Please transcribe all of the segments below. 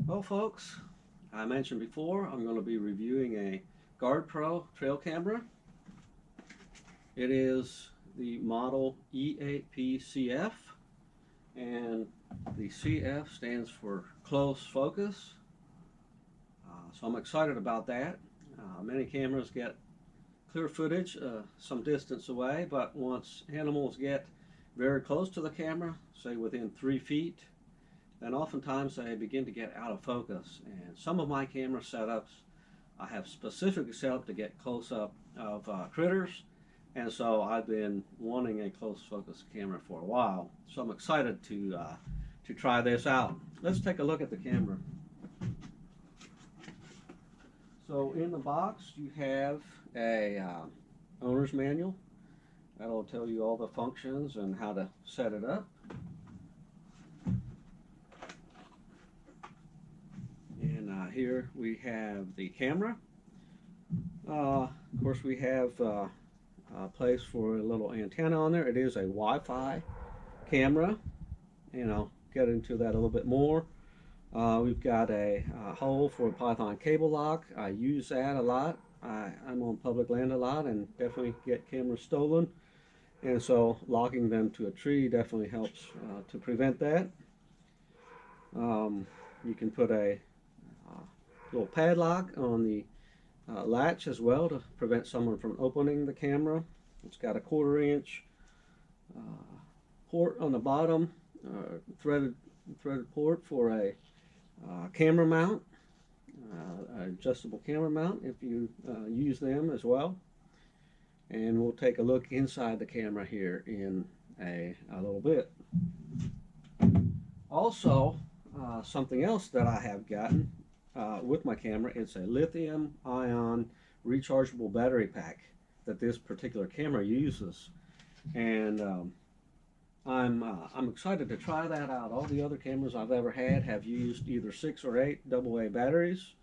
Well, folks, I mentioned before I'm going to be reviewing a GardePro trail camera. It is the model E8PCF, and the CF stands for close focus. So I'm excited about that. Many cameras get clear footage some distance away, but once animals get very close to the camera, say within 3 feet, then oftentimes they begin to get out of focus. And some of my camera setups I have specifically set up to get close-up of critters, and so I've been wanting a close focus camera for a while. So I'm excited to try this out. Let's take a look at the camera. So in the box you have a owner's manual. That'll tell you all the functions and how to set it up. And here we have the camera. Of course, we have a place for a little antenna on there. It is a Wi-Fi camera, and I'll get into that a little bit more. We've got a hole for a Python cable lock. I use that a lot. I'm on public land a lot and definitely get cameras stolen, and so locking them to a tree definitely helps to prevent that. You can put a little padlock on the latch as well to prevent someone from opening the camera. It's got a 1/4 inch port on the bottom, threaded port for a camera mount, adjustable camera mount if you use them as well. And we'll take a look inside the camera here in a little bit. Also, something else that I have gotten with my camera, it's a lithium-ion rechargeable battery pack that this particular camera uses, and I'm excited to try that out. All the other cameras I've ever had have used either 6 or 8 AA batteries.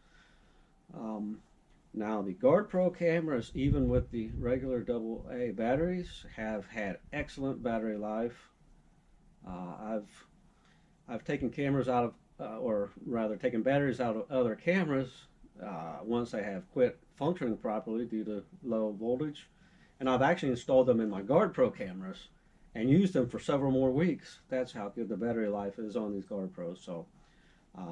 Now the GardePro cameras, even with the regular AA batteries, have had excellent battery life. I've taken cameras out of or rather taken batteries out of other cameras once they have quit functioning properly due to low voltage, and I've actually installed them in my GardePro cameras and used them for several more weeks. That's how good the battery life is on these GardePros. So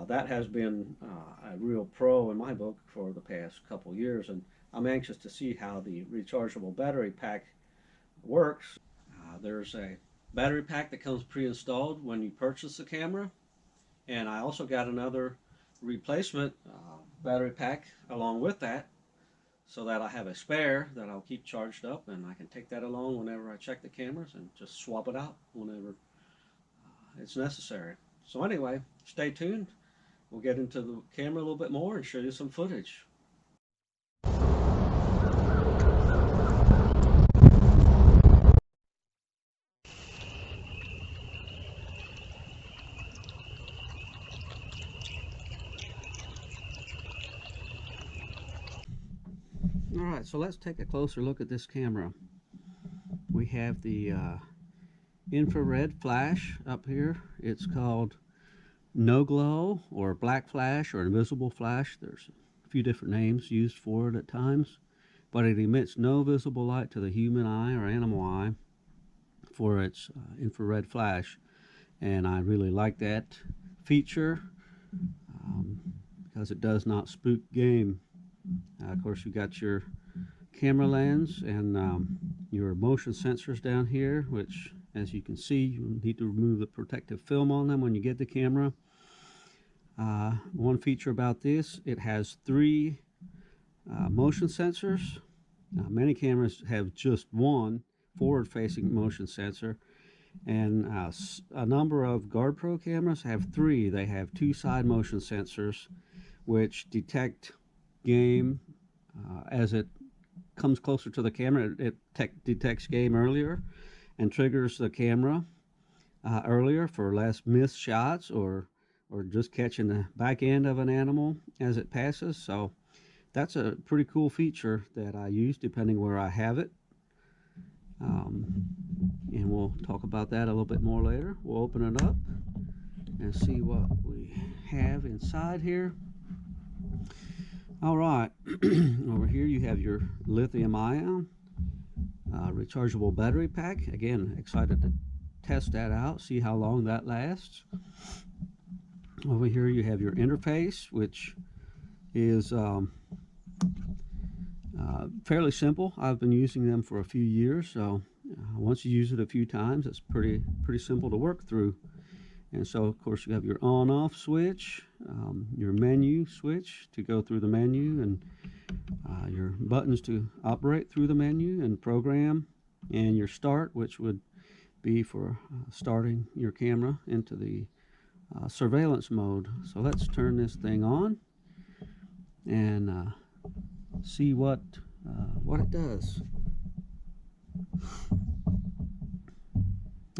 that has been a real pro in my book for the past couple years, and I'm anxious to see how the rechargeable battery pack works. There's a battery pack that comes pre-installed when you purchase the camera, and I also got another replacement battery pack along with that, so that I have a spare that I'll keep charged up, and I can take that along whenever I check the cameras and just swap it out whenever it's necessary. So anyway, stay tuned. We'll get into the camera a little bit more and show you some footage. Alright, so let's take a closer look at this camera. We have the infrared flash up here. It's called no glow or black flash or invisible flash. There's a few different names used for it at times, but it emits no visible light to the human eye or animal eye for its infrared flash, and I really like that feature because it does not spook game. Of course, you've got your camera lens and your motion sensors down here, which, as you can see, you need to remove the protective film on them when you get the camera. One feature about this, it has 3 motion sensors. Many cameras have just one forward-facing motion sensor, and a number of GardePro cameras have 3. They have 2 side motion sensors which detect game as it comes closer to the camera. It detects game earlier and triggers the camera earlier for less missed shots or just catching the back end of an animal as it passes. So that's a pretty cool feature that I use depending where I have it. And we'll talk about that a little bit more later. We'll open it up and see what we have inside here. All right, over here you have your lithium-ion rechargeable battery pack. Again, excited to test that out, see how long that lasts. Over here you have your interface, which is fairly simple. I've been using them for a few years, so once you use it a few times, it's pretty simple to work through. And so, of course, you have your on-off switch, your menu switch to go through the menu, and your buttons to operate through the menu and program, and your start, which would be for starting your camera into the surveillance mode. So let's turn this thing on and see what it does.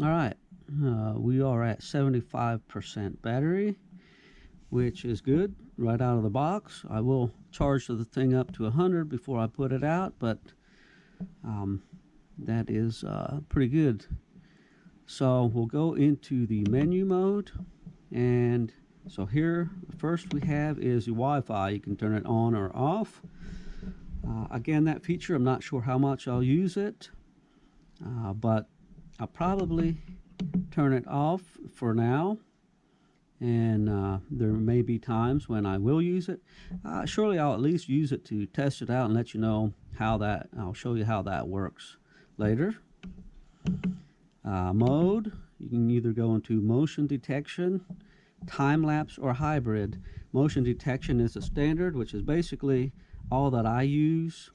All right. We are at 75% battery, which is good right out of the box. I will charge the thing up to 100 before I put it out, but that is pretty good. So we'll go into the menu mode, and so here first we have is the Wi-Fi. You can turn it on or off. Again, that feature, I'm not sure how much I'll use it, but I'll probably turn it off for now, and there may be times when I will use it. Surely I'll at least use it to test it out and let you know how that, I'll show you how that works later. Mode, you can either go into motion detection, time-lapse, or hybrid. Motion detection is the standard, which is basically all that I use.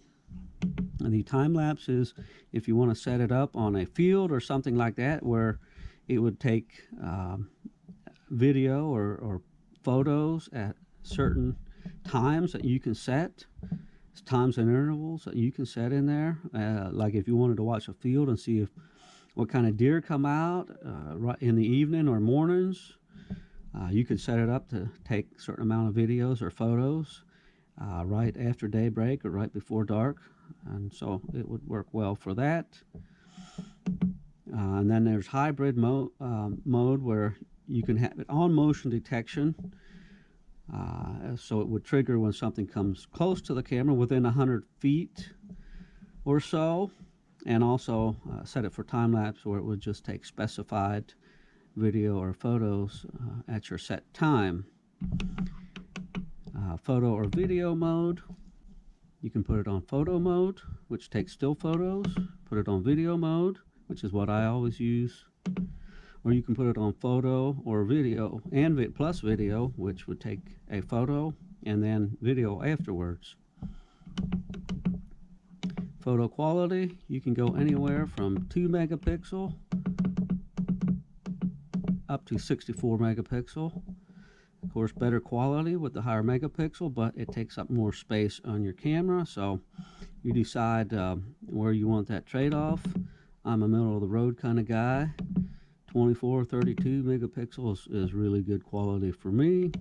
And the time-lapse is if you want to set it up on a field or something like that, where it would take video or photos at certain times that you can set, times and intervals that you can set in there. Like if you wanted to watch a field and see what kind of deer come out right in the evening or mornings, you could set it up to take a certain amount of videos or photos right after daybreak or right before dark, and so it would work well for that. And then there's hybrid mode where you can have it on motion detection, so it would trigger when something comes close to the camera within 100 feet or so, and also set it for time-lapse where it would just take specified video or photos at your set time. Photo or video mode, you can put it on photo mode, which takes still photos, put it on video mode, which is what I always use, or you can put it on photo or video and plus video, which would take a photo and then video afterwards. Photo quality, you can go anywhere from 2 megapixel up to 64 megapixel. Of course, better quality with the higher megapixel, but it takes up more space on your camera, so you decide where you want that trade-off. I'm a middle-of-the-road kind of guy. 24, 32 megapixels is really good quality for me.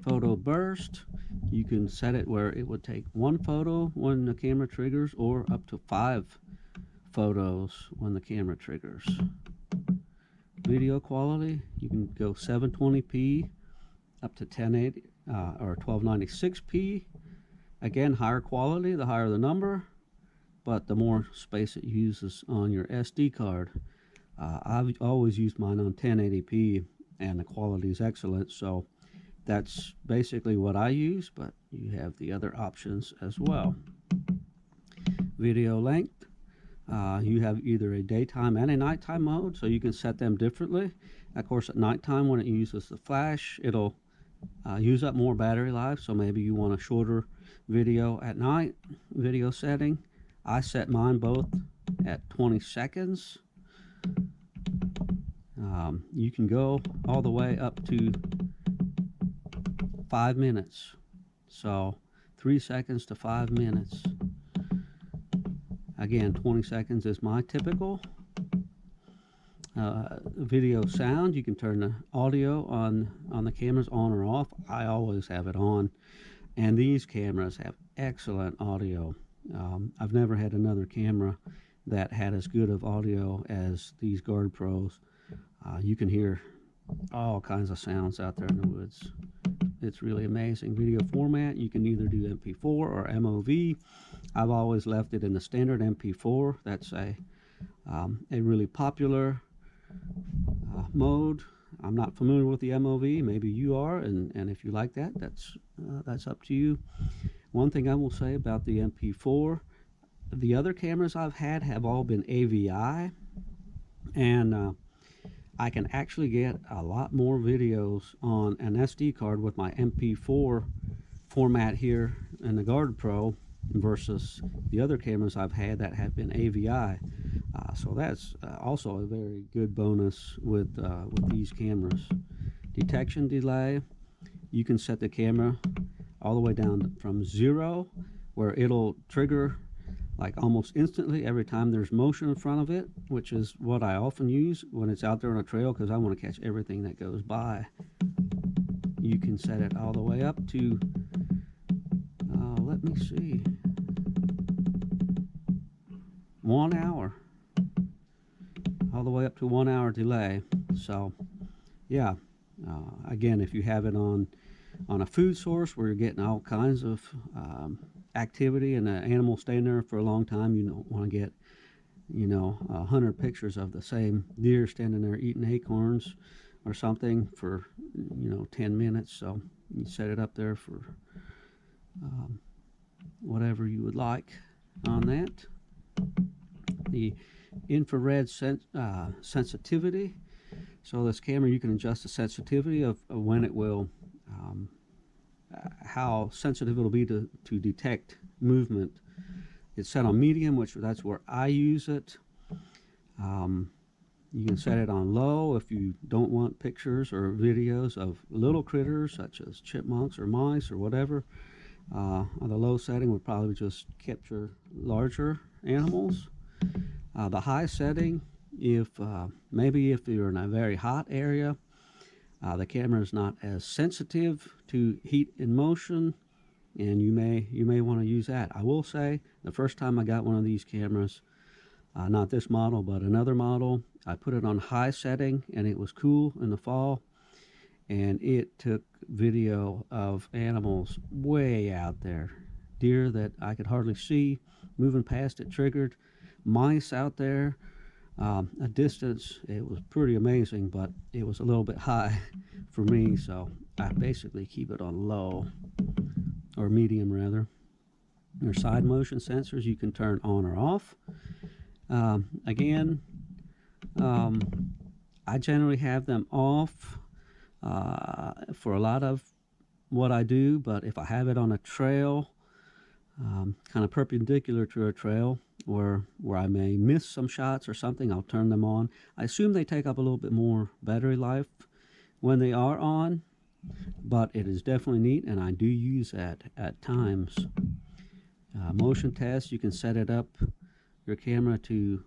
Photo burst, you can set it where it would take 1 photo when the camera triggers, or up to 5 photos when the camera triggers. Video quality, you can go 720p up to 1080 or 1296p. Again, higher quality, the higher the number, but the more space it uses on your SD card. I've always used mine on 1080p, and the quality is excellent, so that's basically what I use, but you have the other options as well. Video length, you have either a daytime and a nighttime mode, so you can set them differently. Of course, at nighttime, when it uses the flash, it'll use up more battery life, so maybe you want a shorter video at night, video setting. I set mine both at 20 seconds. You can go all the way up to 5 minutes, so 3 seconds to 5 minutes. Again, 20 seconds is my typical. Video sound, you can turn the audio on the cameras on or off. I always have it on, and these cameras have excellent audio. I've never had another camera that had as good of audio as these GardePros. You can hear all kinds of sounds out there in the woods. It's really amazing. Video format, you can either do MP4 or MOV. I've always left it in the standard MP4. That's a really popular mode. I'm not familiar with the MOV. Maybe you are, and if you like that, that's up to you. One thing I will say about the MP4, the other cameras I've had have all been AVI, and I can actually get a lot more videos on an SD card with my MP4 format here in the GardePro versus the other cameras I've had that have been AVI. So that's also a very good bonus with these cameras. Detection delay, you can set the camera all the way down from 0, where it'll trigger like almost instantly every time there's motion in front of it, which is what I often use when it's out there on a trail, because I want to catch everything that goes by. You can set it all the way up to, let me see, 1 hour. All the way up to 1 hour delay. So yeah, again, if you have it on a food source where you're getting all kinds of activity and an animal staying there for a long time, you don't want to get 100 pictures of the same deer standing there eating acorns or something for 10 minutes. So you set it up there for whatever you would like on that. The infrared sensitivity. So this camera, you can adjust the sensitivity of when it will, how sensitive it'll be to detect movement. It's set on medium, which that's where I use it. You can set it on low if you don't want pictures or videos of little critters such as chipmunks or mice or whatever. On the low setting would probably just capture larger animals. The high setting, maybe if you're in a very hot area, the camera is not as sensitive to heat and motion, and you may want to use that. I will say, the first time I got one of these cameras, not this model but another model, I put it on high setting, and it was cool in the fall, and it took video of animals way out there, deer that I could hardly see moving past. It triggered mice out there, a distance. It was pretty amazing, but it was a little bit high for me, so I basically keep it on low, or medium rather. Your side motion sensors you can turn on or off. Again, I generally have them off for a lot of what I do, but if I have it on a trail, kind of perpendicular to a trail, or where I may miss some shots or something, I'll turn them on. I assume they take up a little bit more battery life when they are on, but it is definitely neat, and I do use that at times. Motion test, you can set it up, your camera, to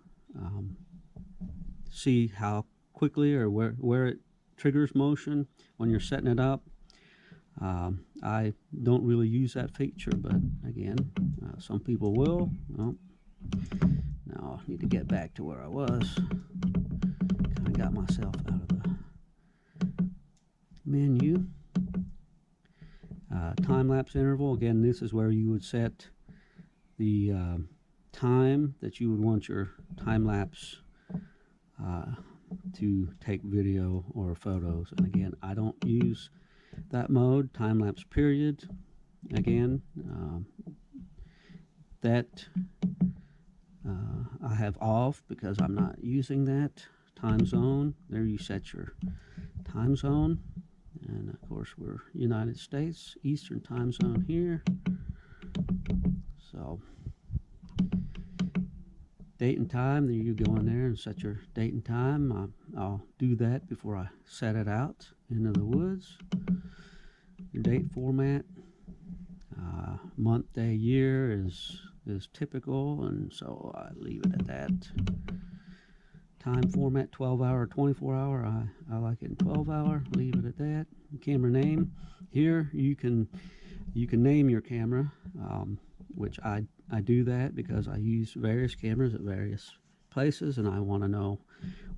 see how quickly or where it triggers motion when you're setting it up. I don't really use that feature, but again, some people will. Well, now I need to get back to where I was. Kind of got myself out of the menu. Time-lapse interval, again, this is where you would set the time that you would want your time-lapse to take video or photos. And again, I don't use that mode, time-lapse period. Again, that I have off because I'm not using that. Time zone, there you set your time zone, and of course we're United States Eastern time zone here. So date and time, there you go in there and set your date and time. I'll do that before I set it out into the woods. Your date format, month, day, year is typical, and so I leave it at that. Time format, 12-hour, 24-hour. I like it in 12-hour. Leave it at that. Camera name. Here you can name your camera, which I do that because I use various cameras at various places, and I want to know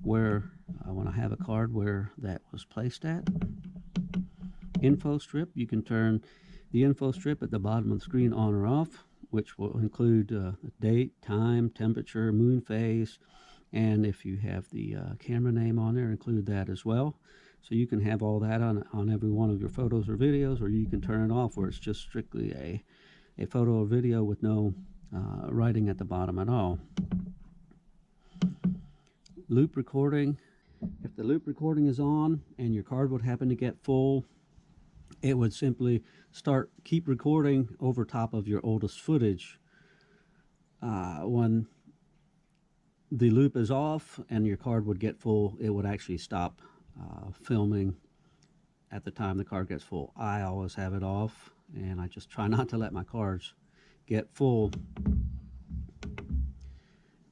where I want to have a card where that was placed at. Info strip, you can turn the info strip at the bottom of the screen on or off, which will include date, time, temperature, moon phase, and if you have the camera name on there, include that as well. So you can have all that on every one of your photos or videos, or you can turn it off where it's just strictly a photo or video with no writing at the bottom at all. Loop recording. If the loop recording is on and your card would happen to get full, it would simply keep recording over top of your oldest footage. When the loop is off and your card would get full, it would actually stop filming at the time the card gets full. I always have it off, and I just try not to let my cards get full.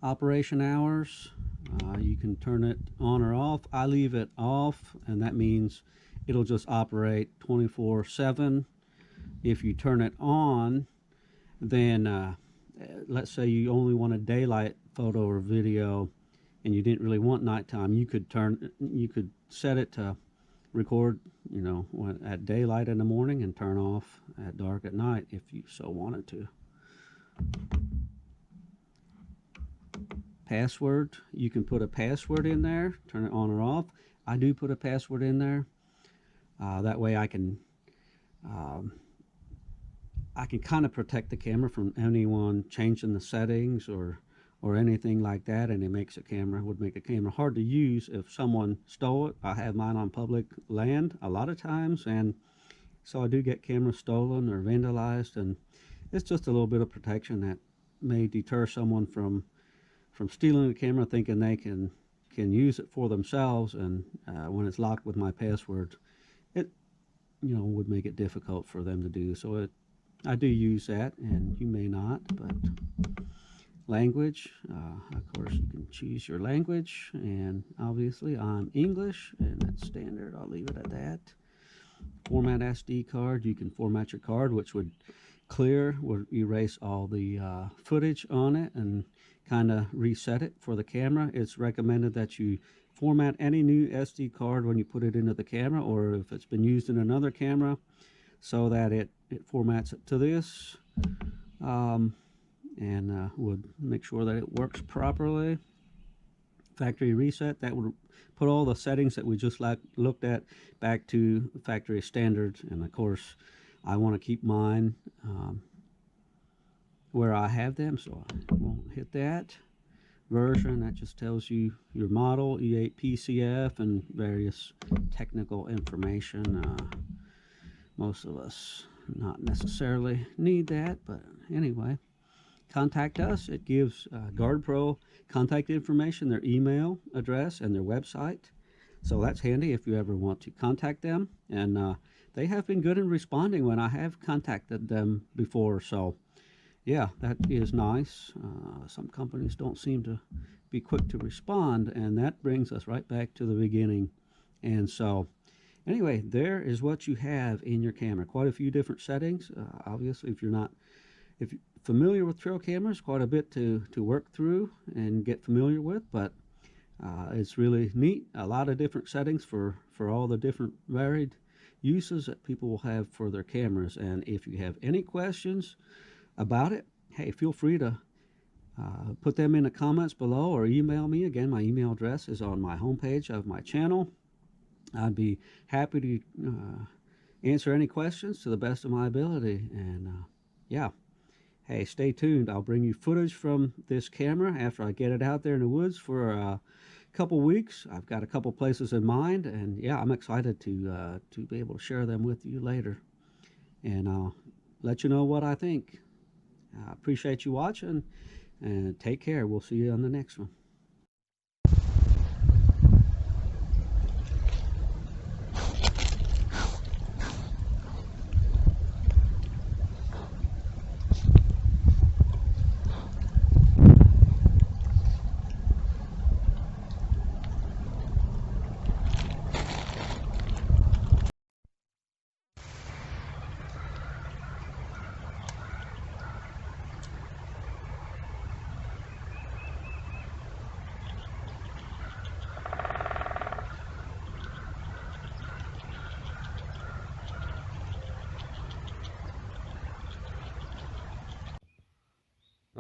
Operation hours, you can turn it on or off. I leave it off, and that means it'll just operate 24/7. If you turn it on, then let's say you only want a daylight photo or video and you didn't really want nighttime, you could set it to record, you know, at daylight in the morning and turn off at dark at night if you so wanted to. Password, you can put a password in there, turn it on or off. I do put a password in there. That way I can kind of protect the camera from anyone changing the settings or anything like that, and it would make a camera hard to use if someone stole it. I have mine on public land a lot of times, and so I do get cameras stolen or vandalized, and it's just a little bit of protection that may deter someone from stealing the camera thinking they can use it for themselves, and when it's locked with my password, it would make it difficult for them to do. So I do use that, and you may not. But language, of course, you can choose your language, and obviously I'm English, and that's standard. I'll leave it at that. Format SD card, you can format your card, which would erase all the footage on it and kind of reset it for the camera. It's recommended that you format any new SD card when you put it into the camera, or if it's been used in another camera, so that it formats it to this, and would make sure that it works properly. Factory reset, that would put all the settings that we just looked at back to factory standards, and of course I want to keep mine where I have them, so I won't hit that. Version, that just tells you your model, E8PCF, and various technical information. Most of us not necessarily need that, but anyway. Contact us. It gives GardePro contact information, their email address, and their website. So that's handy if you ever want to contact them. And they have been good in responding when I have contacted them before. So yeah, that is nice. Some companies don't seem to be quick to respond, and that brings us right back to the beginning. And so anyway, there is what you have in your camera. Quite a few different settings. Obviously, if you're familiar with trail cameras, quite a bit to work through and get familiar with, but it's really neat. A lot of different settings for all the different varied uses that people will have for their cameras. And if you have any questions about it, hey, feel free to put them in the comments below or email me. Again, my email address is on my homepage of my channel. I'd be happy to answer any questions to the best of my ability. And yeah, hey, stay tuned. I'll bring you footage from this camera after I get it out there in the woods for a couple weeks. I've got a couple places in mind, and yeah, I'm excited to be able to share them with you later, and I'll let you know what I think. I appreciate you watching, and take care. We'll see you on the next one.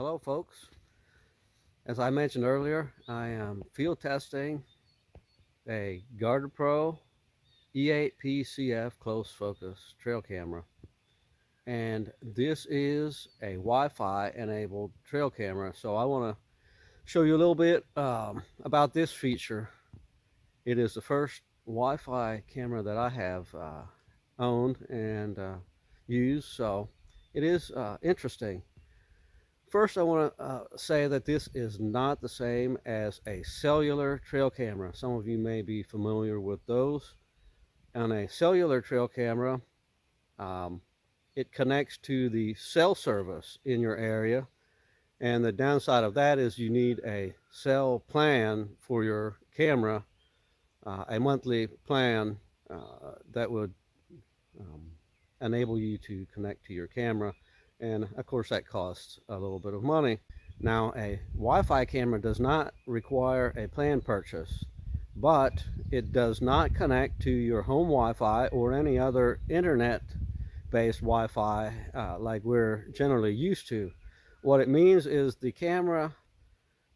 Hello folks. As I mentioned earlier, I am field testing a GardePro E8PCF close focus trail camera. And this is a Wi-Fi enabled trail camera. So I want to show you a little bit about this feature. It is the first Wi-Fi camera that I have owned and used, so it is interesting. First, I want to say that this is not the same as a cellular trail camera. Some of you may be familiar with those. On a cellular trail camera, it connects to the cell service in your area, and the downside of that is you need a cell plan for your camera, a monthly plan that would enable you to connect to your camera, and of course that costs a little bit of money. Now, a Wi-Fi camera does not require a plan purchase, but it does not connect to your home Wi-Fi or any other internet-based Wi-Fi like we're generally used to. What it means is the camera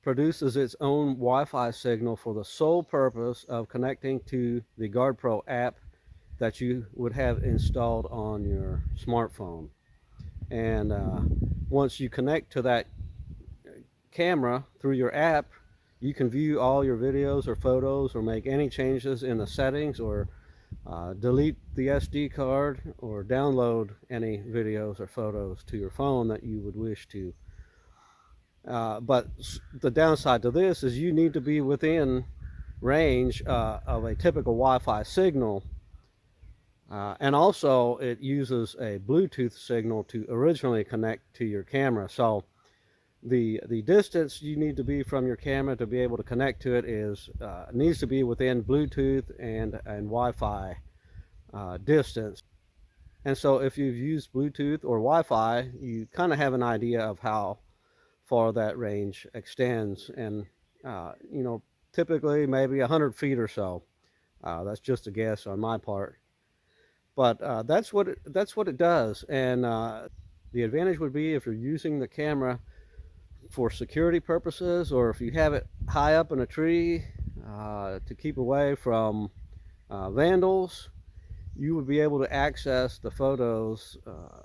produces its own Wi-Fi signal for the sole purpose of connecting to the GardePro app that you would have installed on your smartphone. And once you connect to that camera through your app, you can view all your videos or photos or make any changes in the settings or delete the SD card or download any videos or photos to your phone that you would wish to. But the downside to this is you need to be within range of a typical Wi-Fi signal, and also it uses a Bluetooth signal to originally connect to your camera. So the distance you need to be from your camera to be able to connect to it is needs to be within Bluetooth and Wi-Fi distance. And so if you've used Bluetooth or Wi-Fi, you kind of have an idea of how far that range extends, and you know, typically maybe 100 feet or so. That's just a guess on my part, but that's what it does. And the advantage would be if you're using the camera for security purposes, or if you have it high up in a tree to keep away from vandals, you would be able to access the photos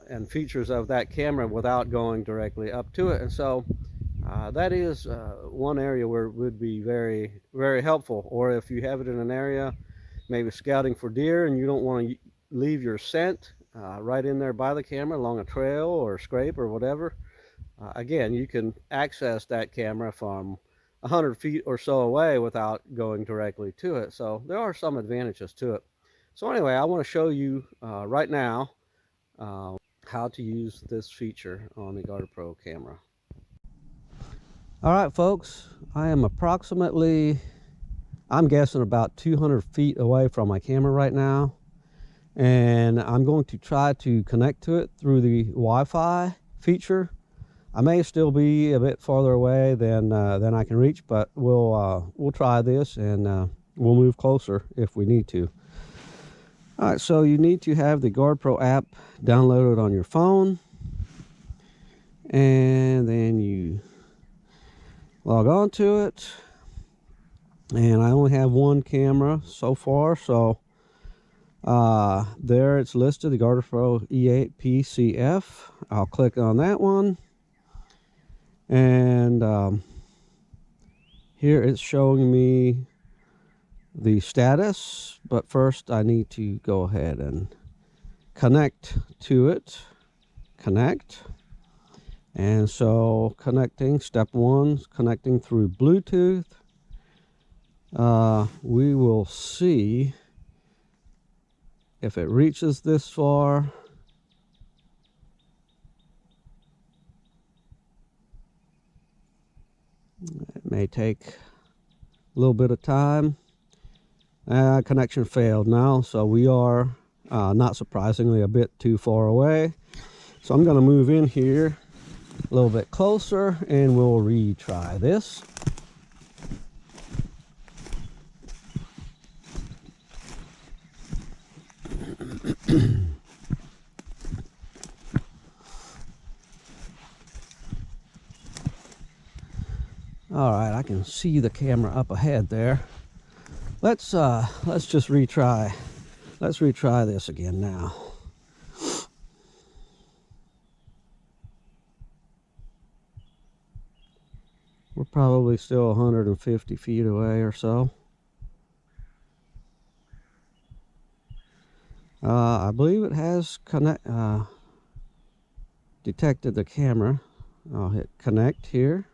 and features of that camera without going directly up to it. And so that is one area where it would be very, very helpful. Or if you have it in an area, maybe scouting for deer, and you don't want to leave your scent right in there by the camera along a trail or scrape or whatever, again, you can access that camera from 100 feet or so away without going directly to it. So there are some advantages to it. So anyway, I want to show you right now how to use this feature on the GardePro camera. All right, folks, I am approximately, I'm guessing about 200 feet away from my camera right now, and I'm going to try to connect to it through the Wi-Fi feature. I may still be a bit farther away than I can reach, but we'll try this, and we'll move closer if we need to. All right, so you need to have the GardePro app downloaded on your phone, and then you log on to it. And I only have one camera so far, so there it's listed, the GardePro E8PCF. I'll click on that one, and here it's showing me the status, but first I need to go ahead and connect to it. Connect. And so connecting, step one, connecting through Bluetooth. We will see if it reaches this far. It may take a little bit of time. Connection failed now, so we are not surprisingly a bit too far away. So I'm going to move in here a little bit closer and we'll retry this. I can see the camera up ahead there. Let's just retry. Let's retry this again now. We're probably still 150 feet away or so. I believe it has detected the camera. I'll hit connect here.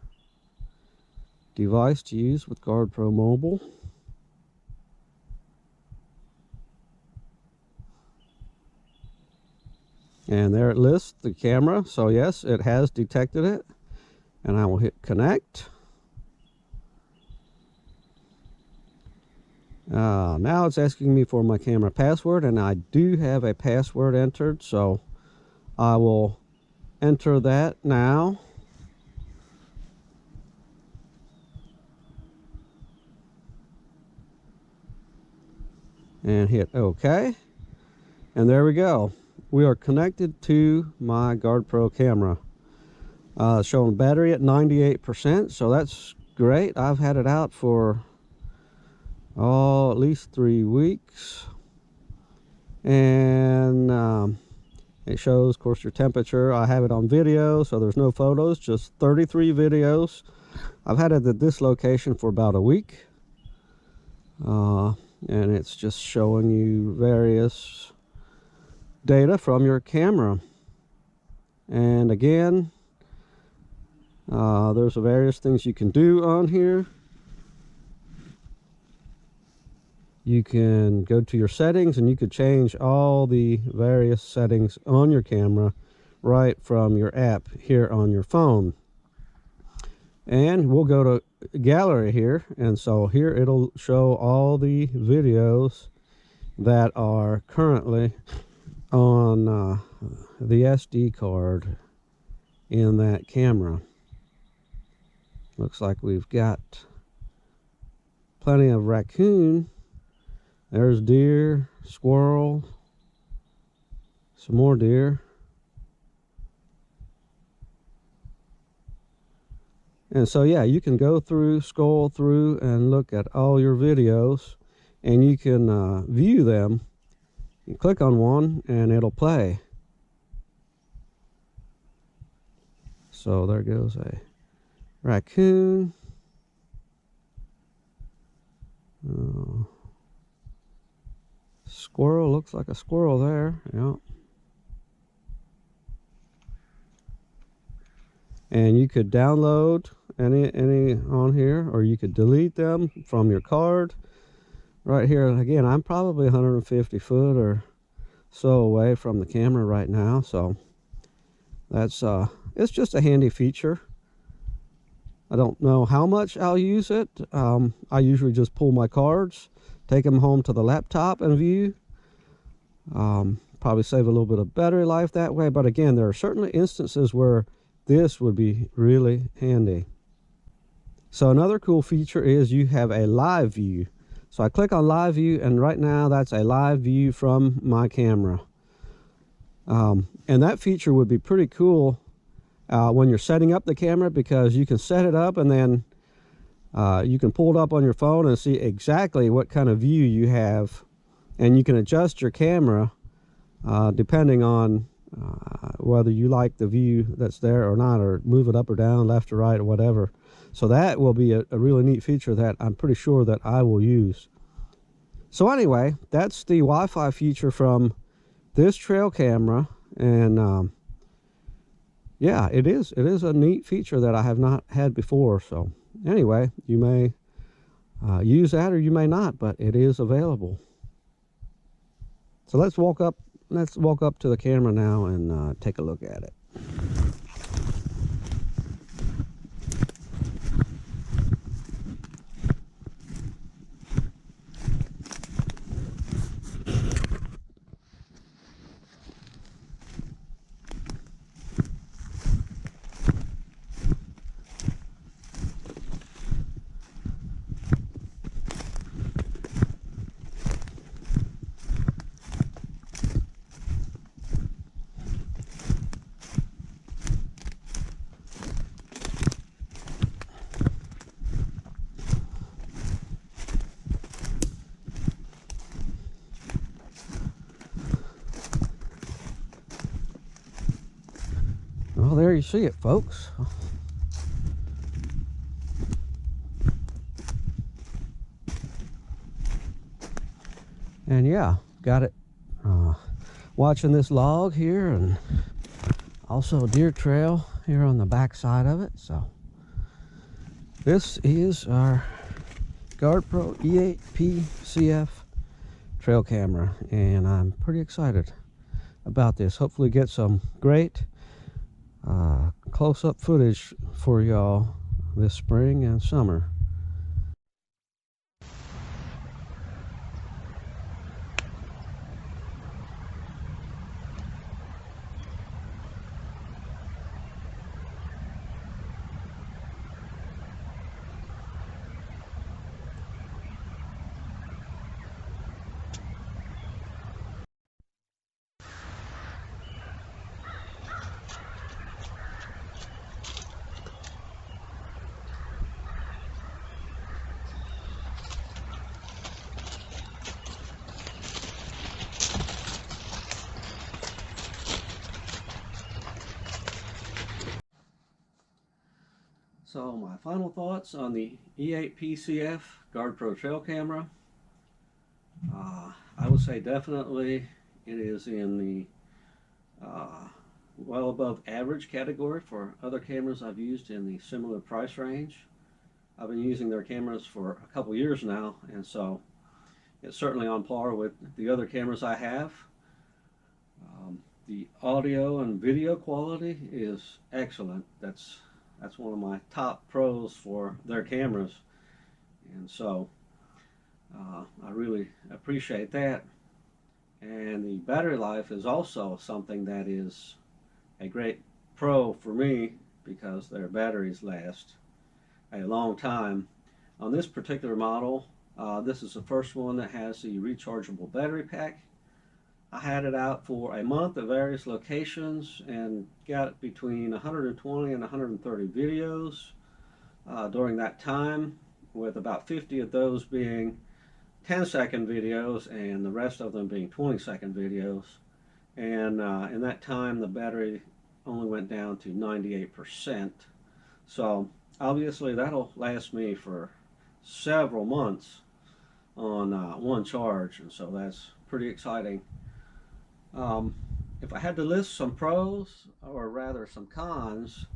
Device to use with GardePro Mobile. And there it lists the camera. So yes, it has detected it. And I will hit connect. Now it's asking me for my camera password, and I do have a password entered, so I will enter that now. And hit OK. And there we go. We are connected to my GardePro camera. Showing battery at 98%, so that's great. I've had it out for at least 3 weeks. And it shows, of course, your temperature. I have it on video, so there's no photos, just 33 videos. I've had it at this location for about a week. And it's just showing you various data from your camera. And again, there's various things you can do on here. You can go to your settings and you could change all the various settings on your camera right from your app here on your phone. And we'll go to gallery here, and so here it'll show all the videos that are currently on the SD card in that camera. Looks like we've got plenty of raccoon. There's deer, squirrel, some more deer. And so yeah, you can go through, scroll through, and look at all your videos, and you can view them. You click on one and it'll play. So there goes a raccoon. Squirrel, looks like a squirrel there. Yeah. And you could download any on here, or you could delete them from your card. Right here, again, I'm probably 150 foot or so away from the camera right now, so that's it's just a handy feature. I don't know how much I'll use it. I usually just pull my cards, take them home to the laptop and view. Probably save a little bit of battery life that way, but again, there are certainly instances where this would be really handy. So another cool feature is you have a live view. So I click on live view, and right now that's a live view from my camera. And that feature would be pretty cool when you're setting up the camera, because you can set it up and then you can pull it up on your phone and see exactly what kind of view you have, and you can adjust your camera depending on whether you like the view that's there or not, or move it up or down, left or right, or whatever. So that will be a really neat feature that I'm pretty sure that I will use. So anyway, that's the Wi-Fi feature from this trail camera, and yeah, it is a neat feature that I have not had before. So anyway, you may use that or you may not, but it is available. So let's walk up to the camera now and take a look at it. Well, there you see it, folks. And yeah, got it watching this log here, and also a deer trail here on the back side of it. So this is our GardePro E8PCF trail camera, and I'm pretty excited about this. Hopefully get some great close-up footage for y'all this spring and summer. So my final thoughts on the E8PCF GardePro trail camera. I would say definitely it is in the well above average category for other cameras I've used in the similar price range. I've been using their cameras for a couple years now, and so it's certainly on par with the other cameras I have. The audio and video quality is excellent. That's one of my top pros for their cameras, and so I really appreciate that. And the battery life is also something that is a great pro for me, because their batteries last a long time. On this particular model, this is the first one that has the rechargeable battery pack. I had it out for a month at various locations and got between 120 and 130 videos during that time, with about 50 of those being 10-second videos and the rest of them being 20-second videos. And in that time, the battery only went down to 98%. So obviously that'll last me for several months on one charge, and so that's pretty exciting. If I had to list some pros, or rather some cons,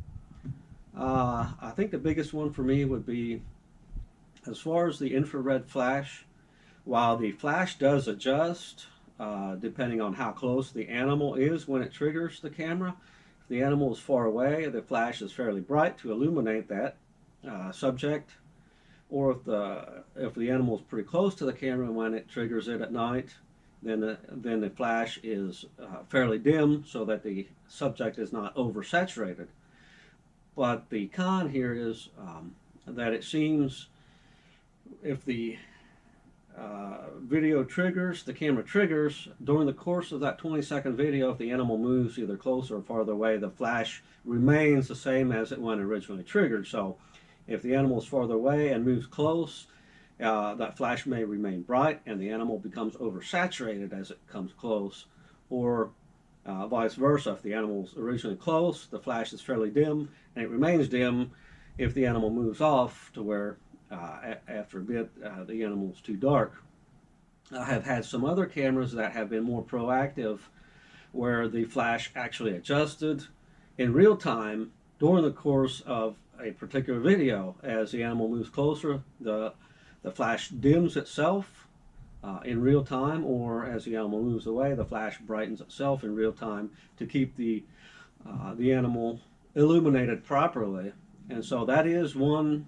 I think the biggest one for me would be, as far as the infrared flash, while the flash does adjust depending on how close the animal is when it triggers the camera. If the animal is far away, the flash is fairly bright to illuminate that subject. Or if the animal is pretty close to the camera when it triggers it at night, then the flash is fairly dim, so that the subject is not oversaturated. But the con here is that it seems if the video triggers, the camera triggers, during the course of that 20-second video, if the animal moves either closer or farther away, the flash remains the same as it when originally triggered. So if the animal is farther away and moves close, that flash may remain bright and the animal becomes oversaturated as it comes close, or vice versa. If the animal is originally close, the flash is fairly dim and it remains dim if the animal moves off to where after a bit the animal is too dark. I have had some other cameras that have been more proactive, where the flash actually adjusted in real time during the course of a particular video. As the animal moves closer, the flash dims itself in real time, or as the animal moves away, the flash brightens itself in real time to keep the animal illuminated properly. And so that is one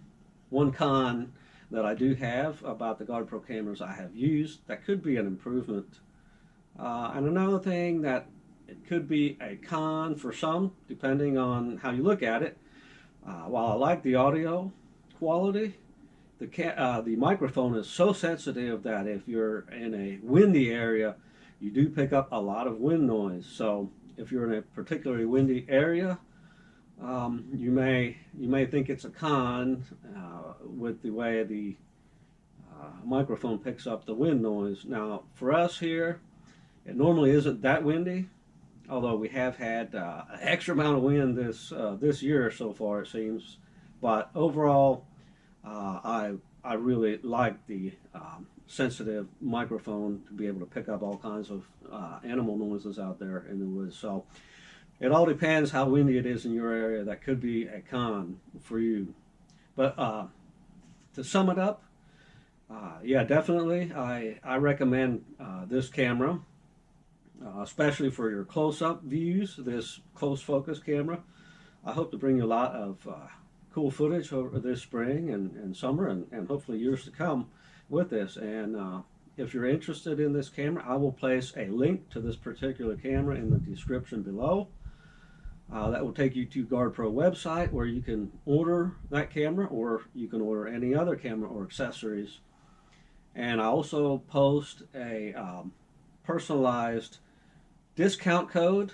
con that I do have about the GardePro cameras I have used. That could be an improvement. And another thing that it could be a con for some, depending on how you look at it. While I like the audio quality, the microphone is so sensitive that if you're in a windy area, you do pick up a lot of wind noise. So if you're in a particularly windy area, you may think it's a con with the way the microphone picks up the wind noise. Now, for us here, it normally isn't that windy, although we have had an extra amount of wind this year so far, it seems. But overall, I really like the sensitive microphone to be able to pick up all kinds of animal noises out there in the woods. So it all depends how windy it is in your area. That could be a con for you. But to sum it up, yeah, definitely, I recommend this camera, especially for your close-up views. This close focus camera. I hope to bring you a lot of cool footage over this spring and summer and hopefully years to come with this. And if you're interested in this camera, I will place a link to this particular camera in the description below. That will take you to GardePro website where you can order that camera, or you can order any other camera or accessories. And I also post a personalized discount code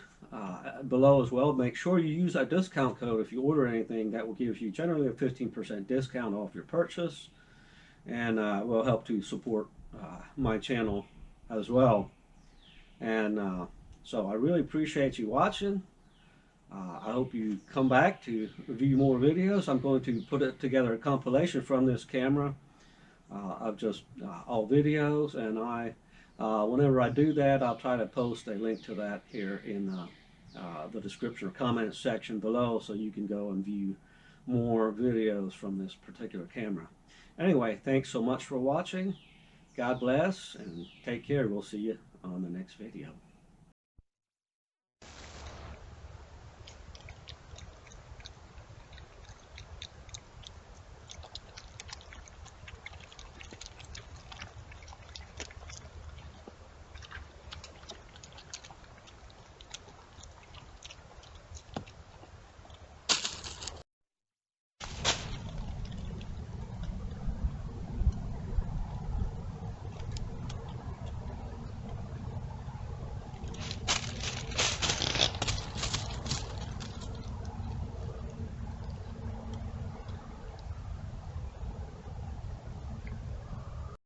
below as well. Make sure you use that discount code if you order anything. That will give you generally a 15% discount off your purchase, and will help to support my channel as well. And so I really appreciate you watching. I hope you come back to view more videos. I'm going to put together a compilation from this camera of just all videos, and whenever I do that, I'll try to post a link to that here in the description or comment section below, so you can go and view more videos from this particular camera. Anyway, thanks so much for watching. God bless and take care. We'll see you on the next video.